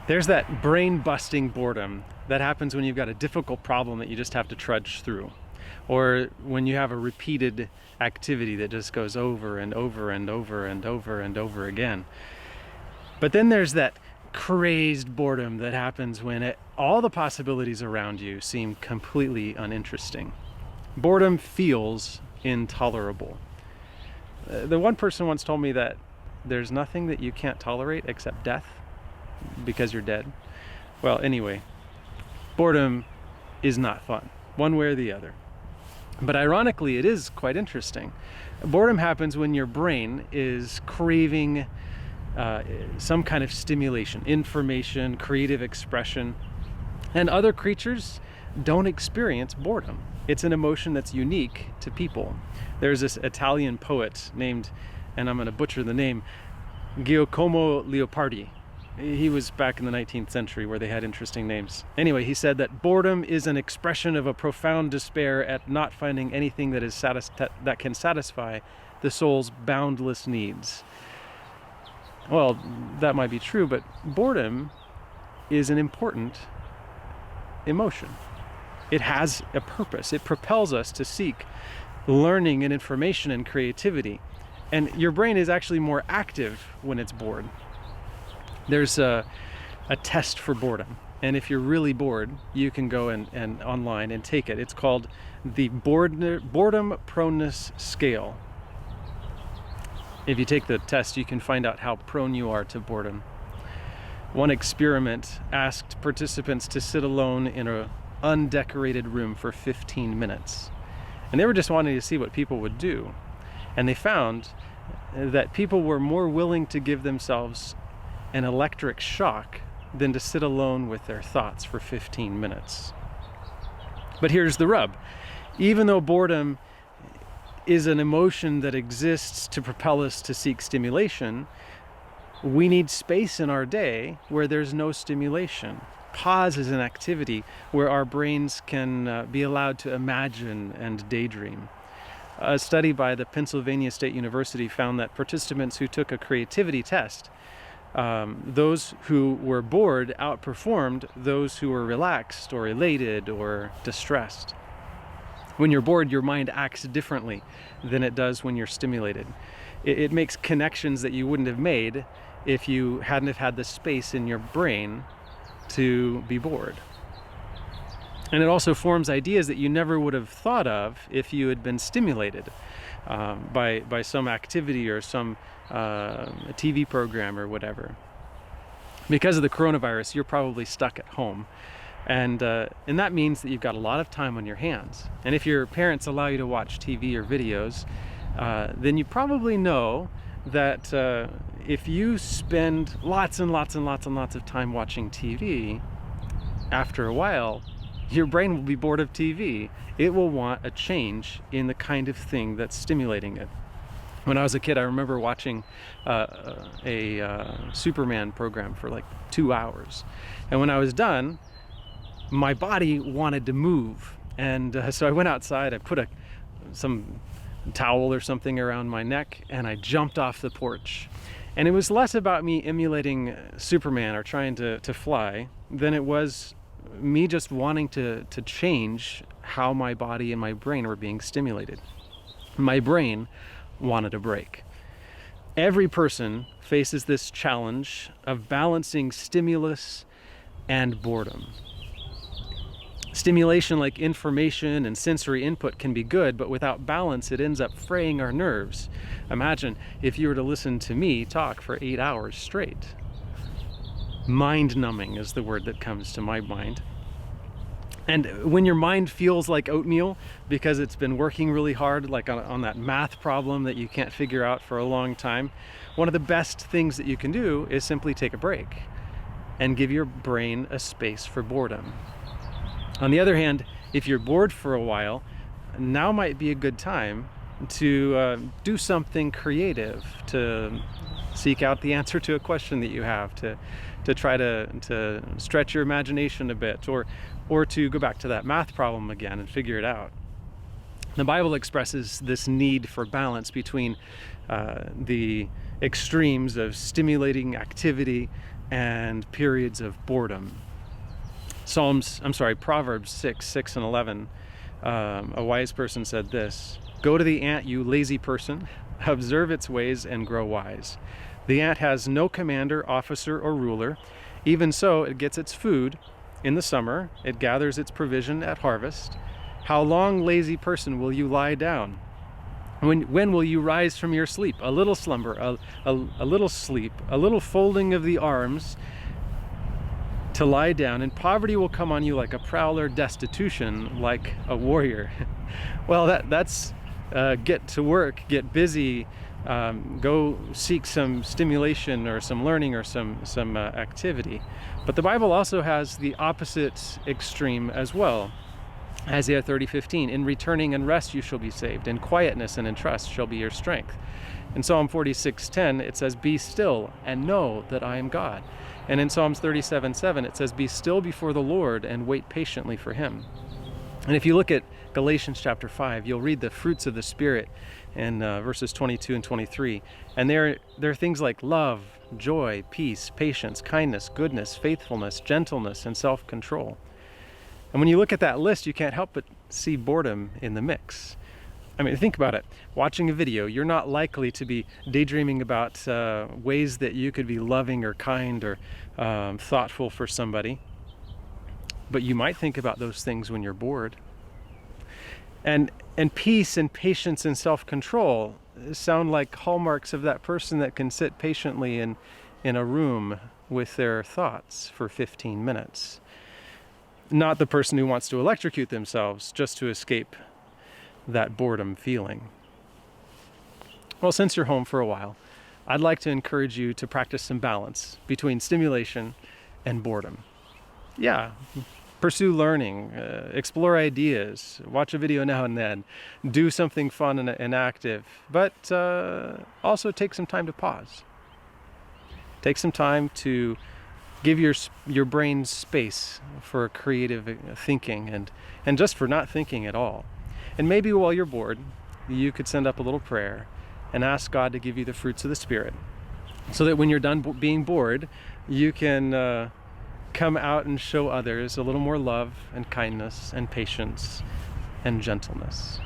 There's that brain-busting boredom that happens when you've got a difficult problem that you just have to trudge through, or when you have a repeated activity that just goes over and over and over and over and over again. But then there's that crazed boredom that happens when all the possibilities around you seem completely uninteresting. Boredom feels intolerable. The one person once told me that there's nothing that you can't tolerate except death, because you're dead. Well, anyway, boredom is not fun, one way or the other. But ironically, it is quite interesting. Boredom happens when your brain is craving some kind of stimulation, information, creative expression, and other creatures don't experience boredom. It's an emotion that's unique to people. There's this Italian poet named, and I'm going to butcher the name, Giacomo Leopardi. He was back in the 19th century where they had interesting names. Anyway, he said that boredom is an expression of a profound despair at not finding anything that that can satisfy the soul's boundless needs. Well, that might be true, but boredom is an important emotion. It has a purpose. It propels us to seek learning and information and creativity. And your brain is actually more active when it's bored. There's a test for boredom, and if you're really bored, you can go and online and take it. It's called the Boredom Proneness Scale. If you take the test, you can find out how prone you are to boredom. One experiment asked participants to sit alone in an undecorated room for 15 minutes, and they were just wanting to see what people would do. And they found that people were more willing to give themselves an electric shock than to sit alone with their thoughts for 15 minutes. But here's the rub. Even though boredom is an emotion that exists to propel us to seek stimulation, we need space in our day where there's no stimulation. Pause is an activity where our brains can be allowed to imagine and daydream. A study by the Pennsylvania State University found that participants who took a creativity test, those who were bored outperformed those who were relaxed or elated or distressed. When you're bored, your mind acts differently than it does when you're stimulated. It makes connections that you wouldn't have made if you hadn't have had the space in your brain to be bored. And it also forms ideas that you never would have thought of if you had been stimulated by some activity or some a TV program or whatever. Because of the coronavirus, you're probably stuck at home. And that means that you've got a lot of time on your hands. And if your parents allow you to watch TV or videos, then you probably know that if you spend lots and lots and lots and lots of time watching TV, after a while, your brain will be bored of TV. It will want a change in the kind of thing that's stimulating it. When I was a kid, I remember watching a Superman program for like 2 hours. And when I was done, my body wanted to move. And so I went outside, I put some towel or something around my neck, and I jumped off the porch. And it was less about me emulating Superman or trying to fly than it was me just wanting to change how my body and my brain were being stimulated. My brain wanted a break. Every person faces this challenge of balancing stimulus and boredom. Stimulation like information and sensory input can be good, but without balance, it ends up fraying our nerves. Imagine if you were to listen to me talk for 8 hours straight. Mind-numbing is the word that comes to my mind. And when your mind feels like oatmeal because it's been working really hard, like on that math problem that you can't figure out for a long time, one of the best things that you can do is simply take a break and give your brain a space for boredom. On the other hand, if you're bored for a while, now might be a good time to do something creative, to seek out the answer to a question that you have, to try to stretch your imagination a bit, or to go back to that math problem again and figure it out. The Bible expresses this need for balance between the extremes of stimulating activity and periods of boredom. Proverbs 6 and 11, a wise person said this: "Go to the ant, you lazy person, observe its ways and grow wise. The ant has no commander, officer, or ruler. Even so, it gets its food in the summer, it gathers its provision at harvest. How long, lazy person, will you lie down? When will you rise from your sleep? A little slumber, a little sleep, a little folding of the arms to lie down, and poverty will come on you like a prowler, destitution like a warrior." Well, that's get to work, get busy, go seek some stimulation or some learning or some activity. But the Bible also has the opposite extreme as well. Isaiah 30:15, "In returning and rest you shall be saved. In quietness and in trust shall be your strength." In Psalm 46:10, it says, "Be still and know that I am God." And in Psalms 37:7, it says, "Be still before the Lord and wait patiently for him." And if you look at Galatians chapter 5, you'll read the fruits of the Spirit in verses 22 and 23. And there are things like love, joy, peace, patience, kindness, goodness, faithfulness, gentleness, and self-control. And when you look at that list, you can't help but see boredom in the mix. I mean, think about it. Watching a video, you're not likely to be daydreaming about ways that you could be loving or kind or thoughtful for somebody. But you might think about those things when you're bored. And peace and patience and self-control sound like hallmarks of that person that can sit patiently in a room with their thoughts for 15 minutes. Not the person who wants to electrocute themselves just to escape that boredom feeling. Well, since you're home for a while, I'd like to encourage you to practice some balance between stimulation and boredom. Yeah, pursue learning, explore ideas, watch a video now and then, do something fun and active, but also take some time to pause. Take some time to give your brain space for creative thinking and just for not thinking at all. And maybe while you're bored, you could send up a little prayer and ask God to give you the fruits of the Spirit, so that when you're done being bored, you can come out and show others a little more love and kindness and patience and gentleness.